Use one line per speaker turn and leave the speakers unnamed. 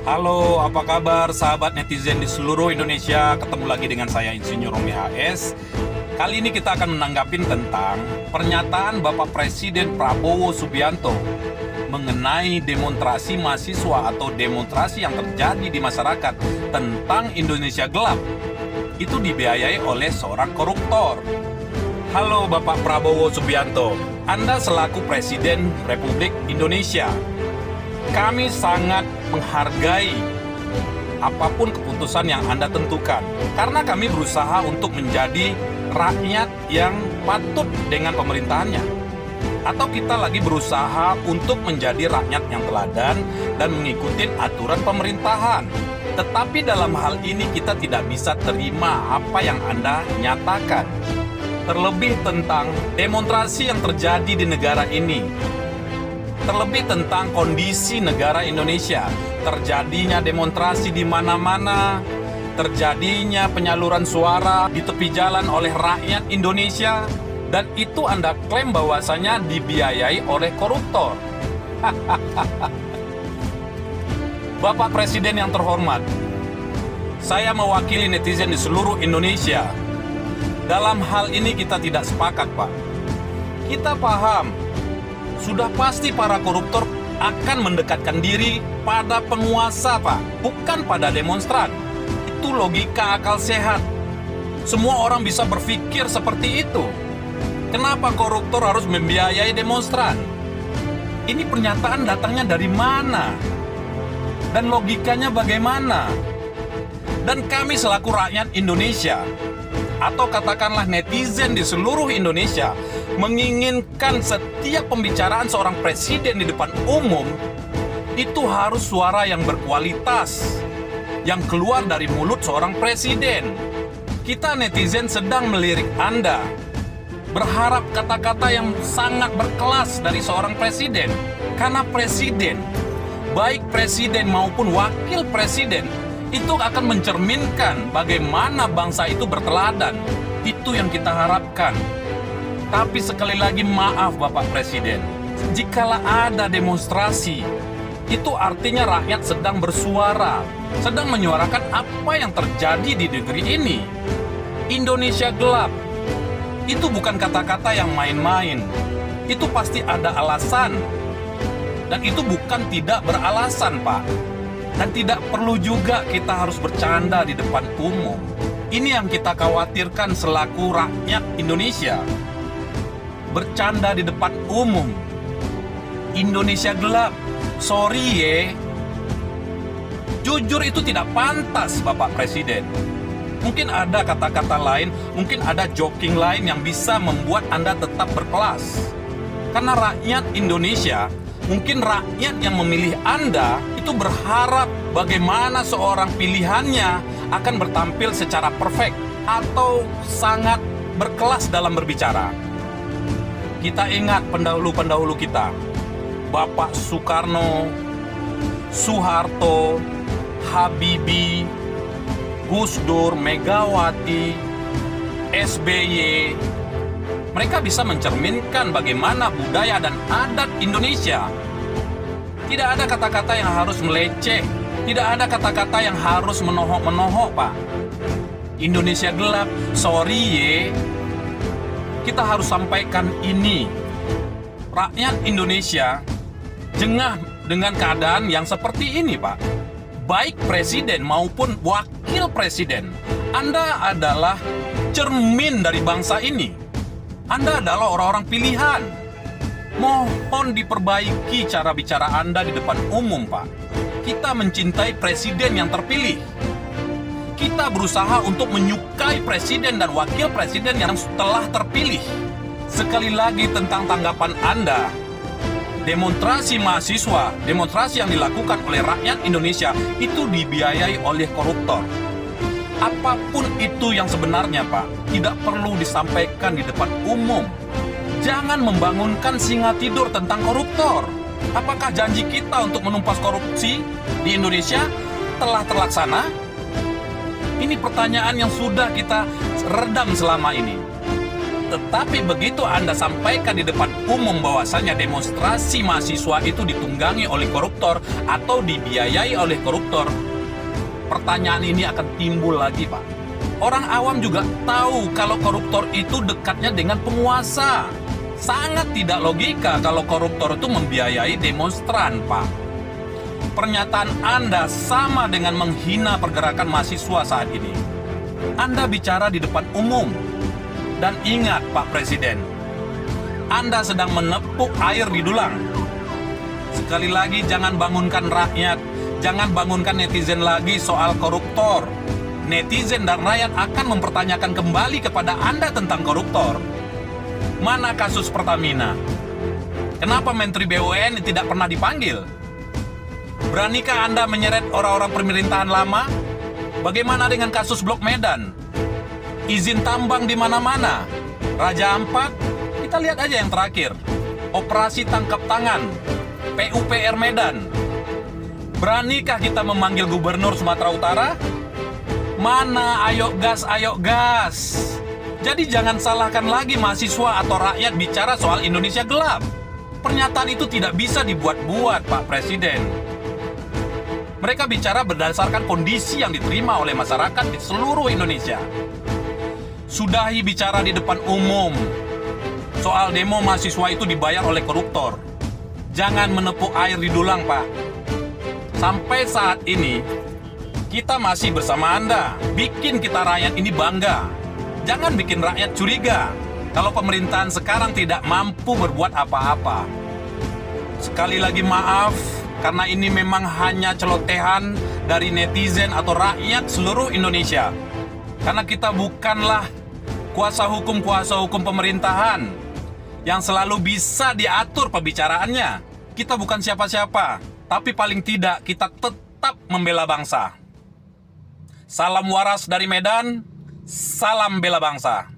Halo, apa kabar sahabat netizen di seluruh Indonesia? Ketemu lagi dengan saya Insinyur Romi HS. Kali ini kita akan menanggapi tentang pernyataan Bapak Presiden Prabowo Subianto mengenai demonstrasi mahasiswa atau demonstrasi yang terjadi di masyarakat tentang Indonesia gelap. Itu dibiayai oleh seorang koruptor. Halo Bapak Prabowo Subianto, Anda selaku Presiden Republik Indonesia, kami sangat menghargai apapun keputusan yang Anda tentukan, karena kami berusaha untuk menjadi rakyat yang patut dengan pemerintahannya. Atau kita lagi berusaha untuk menjadi rakyat yang teladan dan mengikuti aturan pemerintahan. Tetapi dalam hal ini kita tidak bisa terima apa yang Anda nyatakan. Terlebih tentang demonstrasi yang terjadi di negara ini. Terlebih tentang kondisi negara Indonesia, terjadinya demonstrasi di mana-mana, terjadinya penyaluran suara di tepi jalan oleh rakyat Indonesia, dan itu Anda klaim bahwasanya dibiayai oleh koruptor. Bapak Presiden yang terhormat, saya mewakili netizen di seluruh Indonesia. Dalam hal ini kita tidak sepakat, Pak. Kita paham, sudah pasti para koruptor akan mendekatkan diri pada penguasa, Pak, bukan pada demonstran. Itu logika akal sehat. Semua orang bisa berpikir seperti itu. Kenapa koruptor harus membiayai demonstran? Ini pernyataan datangnya dari mana? Dan logikanya bagaimana? Dan kami selaku rakyat Indonesia, atau katakanlah netizen di seluruh Indonesia, menginginkan setiap pembicaraan seorang presiden di depan umum itu harus suara yang berkualitas, yang keluar dari mulut seorang presiden. Kita netizen sedang melirik Anda, berharap kata-kata yang sangat berkelas dari seorang presiden. Karena presiden, baik presiden maupun wakil presiden, itu akan mencerminkan bagaimana bangsa itu berteladan. Itu yang kita harapkan. Tapi sekali lagi maaf Bapak Presiden, jikalau ada demonstrasi, itu artinya rakyat sedang bersuara, sedang menyuarakan apa yang terjadi di negeri ini. Indonesia gelap. Itu bukan kata-kata yang main-main. Itu pasti ada alasan. Dan itu bukan tidak beralasan, Pak. Dan tidak perlu juga kita harus bercanda di depan umum. Ini yang kita khawatirkan selaku rakyat Indonesia. Bercanda di depan umum. Indonesia gelap. Sorry ye. Jujur itu tidak pantas, Bapak Presiden. Mungkin ada kata-kata lain, mungkin ada joking lain yang bisa membuat Anda tetap berkelas. Karena rakyat Indonesia, mungkin rakyat yang memilih Anda itu berharap bagaimana seorang pilihannya akan bertampil secara perfect atau sangat berkelas dalam berbicara. Kita ingat pendahulu-pendahulu kita, Bapak Soekarno, Soeharto, Habibie, Gus Dur, Megawati, SBY. Mereka bisa mencerminkan bagaimana budaya dan adat Indonesia. Tidak ada kata-kata yang harus meleceh, tidak ada kata-kata yang harus menohok-menohok, Pak. Indonesia gelap, sorry ye. Kita harus sampaikan ini. Rakyat Indonesia jengah dengan keadaan yang seperti ini, Pak. Baik presiden maupun wakil presiden, Anda adalah cermin dari bangsa ini. Anda adalah orang-orang pilihan. Mohon diperbaiki cara bicara Anda di depan umum, Pak. Kita mencintai presiden yang terpilih. Kita berusaha untuk menyukai presiden dan wakil presiden yang telah terpilih. Sekali lagi tentang tanggapan Anda, demonstrasi mahasiswa, demonstrasi yang dilakukan oleh rakyat Indonesia itu dibiayai oleh koruptor. Apapun itu yang sebenarnya, Pak, tidak perlu disampaikan di depan umum. Jangan membangunkan singa tidur tentang koruptor. Apakah janji kita untuk menumpas korupsi di Indonesia telah terlaksana? Ini pertanyaan yang sudah kita redam selama ini. Tetapi begitu Anda sampaikan di depan umum bahwasannya demonstrasi mahasiswa itu ditunggangi oleh koruptor atau dibiayai oleh koruptor, pertanyaan ini akan timbul lagi, Pak. Orang awam juga tahu kalau koruptor itu dekatnya dengan penguasa. Sangat tidak logika kalau koruptor itu membiayai demonstran, Pak. Pernyataan Anda sama dengan menghina pergerakan mahasiswa saat ini. Anda bicara di depan umum. Dan ingat Pak Presiden, Anda sedang menepuk air di dulang. Sekali lagi jangan bangunkan rakyat, jangan bangunkan netizen lagi soal koruptor. Netizen dan rakyat akan mempertanyakan kembali kepada Anda tentang koruptor. Mana kasus Pertamina? Kenapa Menteri BUMN tidak pernah dipanggil? Beranikah Anda menyeret orang-orang pemerintahan lama? Bagaimana dengan kasus Blok Medan? Izin tambang di mana-mana. Raja Ampat, kita lihat aja yang terakhir. Operasi tangkap tangan, PUPR Medan. Beranikah kita memanggil Gubernur Sumatera Utara? Mana ayo gas, ayo gas. Jadi jangan salahkan lagi mahasiswa atau rakyat bicara soal Indonesia gelap. Pernyataan itu tidak bisa dibuat-buat, Pak Presiden. Mereka bicara berdasarkan kondisi yang diterima oleh masyarakat di seluruh Indonesia. Sudahi bicara di depan umum. Soal demo mahasiswa itu dibayar oleh koruptor. Jangan menepuk air di dulang, Pak. Sampai saat ini, kita masih bersama Anda. Bikin kita rakyat ini bangga. Jangan bikin rakyat curiga kalau pemerintahan sekarang tidak mampu berbuat apa-apa. Sekali lagi maaf, karena ini memang hanya celotehan dari netizen atau rakyat seluruh Indonesia. Karena kita bukanlah kuasa hukum pemerintahan yang selalu bisa diatur pembicaraannya. Kita bukan siapa-siapa, tapi paling tidak kita tetap membela bangsa. Salam waras dari Medan, salam bela bangsa.